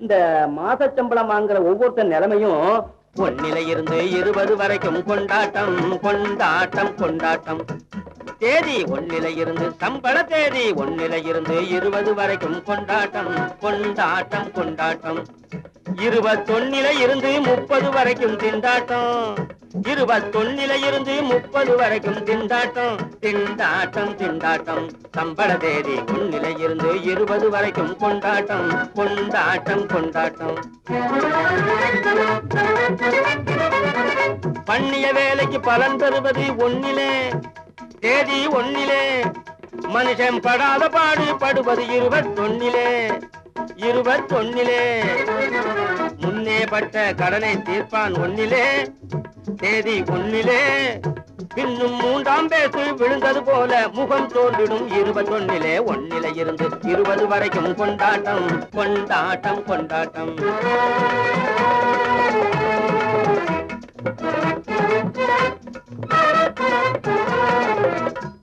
இந்த மாச சம்பளம் வாங்குற ஒவ்வொருத்தர் நிலைமையும் ஒன்னில இருந்து 20 வரைக்கும் கொண்டாட்டம் கொண்டாட்டம் கொண்டாட்டம். தேதி ஒன்னில இருந்து சம்பள தேதி ஒன்னில இருந்து 20 வரைக்கும் கொண்டாட்டம் கொண்டாட்டம் கொண்டாட்டம். 21 இருந்து 30 வரைக்கும் திண்டாட்டம். 21 இருந்து 30 வரைக்கும் திண்டாட்டம் திண்டாட்டம் திண்டாட்டம். சம்பள தேதி ஒன்னில இருந்து 20 வரைக்கும் கொண்டாட்டம் கொண்டாட்டம் கொண்டாட்டம். பண்ணிய வேலைக்கு பலன் தருவது ஒன்னிலே தேதி ஒன்னிலே. மனுஷன் படாத பாடு படுவது 21 21 முன்னே பட்ட கடனை தீர்ப்பான் ஒன்னிலே தேதி ஒன்னிலே. பின்னும் 3ஆம் பேசு விழுந்தது போல முகம் தோன்றிடும் 21 ஒன்னில இருந்து 20 வரைக்கும் கொண்டாட்டம் கொண்டாட்டம் கொண்டாட்டம்.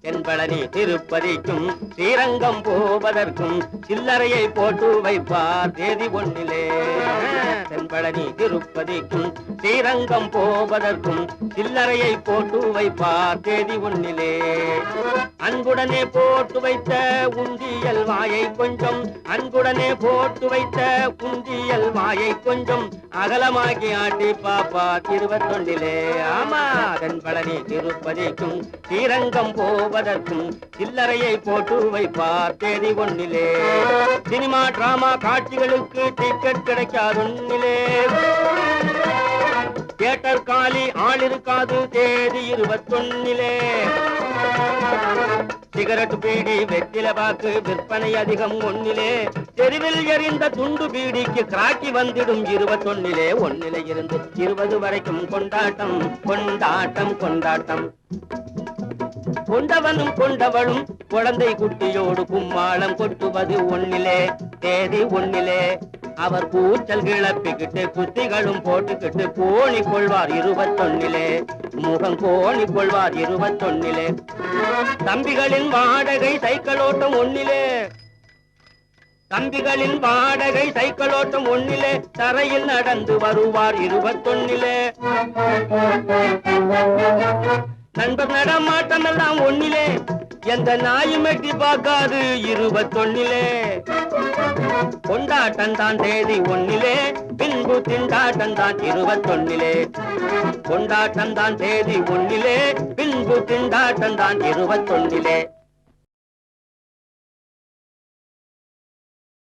தென்பழனி திருப்பதிக்கும் ஸ்ரீரங்கம் போவதற்கும் சில்லறையை போட்டு வைப்பார் தேதி ஒன்னிலே. தென்பழனி திருப்பதிக்கும் ஸ்ரீரங்கம் போவதற்கும் சில்லறையை போட்டு வைப்பார் தேதி ஒன்னிலே. அன்புடனே போட்டு வைத்த உண்டியல் வாயை கொஞ்சம் அன்புடனே போட்டு வைத்த உண்டியல் வாயை கொஞ்சம் அகலமாக்கி ஆட்டி பாப்பா 21. ஆமா, தென்பழனி திருப்பதிக்கும் ஸ்ரீரங்கம் போவதற்கும் சில்லறையை போட்டு வைப்பார் தேதி ஒன்னிலே. சினிமா டிராமா காட்சிகளுக்கு டிக்கெட் கிடைக்காது ஒன்னிலே. தியேட்டர் காலி ஆள் இருக்காது தேதி 21. சிகரெட் பீடி வெற்றில பாக்கு விற்பனை அதிகம் ஒன்னிலே. தெருவில் எறிந்த துண்டு பீடிக்கு கிராக்கி வந்துடும் 21. ஒன்னில இருந்து 20 வரைக்கும் கொண்டாட்டம் கொண்டாட்டம் கொண்டாட்டம். கொண்டவனும் கொண்டவளும் குழந்தை குட்டியோடு கும்மாளம் கொட்டுவது ஒன்னிலே தேதி ஒன்னிலே. அவர் கூச்சல் கிளப்பிக்கிட்டு குத்திகளும் போட்டுக்கிட்டு கோணி கொள்வார் 21. முகம் கோணி கொள்வார் 21. தம்பிகளின் வாடகை சைக்கிளோட்டம் ஒன்னிலே. தம்பிகளின் வாடகை சைக்கிளோட்டம் ஒன்னிலே. தரையில் நடந்து வருவார் 21. நண்பர் நடமாட்டம் எல்லாம் ஒன்னிலே. எந்த நாயும் எட்டி பார்க்காது 21. கொண்டாட்டம் தான் தேதி ஒன்னிலே. பின்பு திண்டாட்டம் தான் 21. கொண்டாட்டம் தான் தேதி ஒன்னிலே. பின்பு திண்டாட்டம் தான் 21.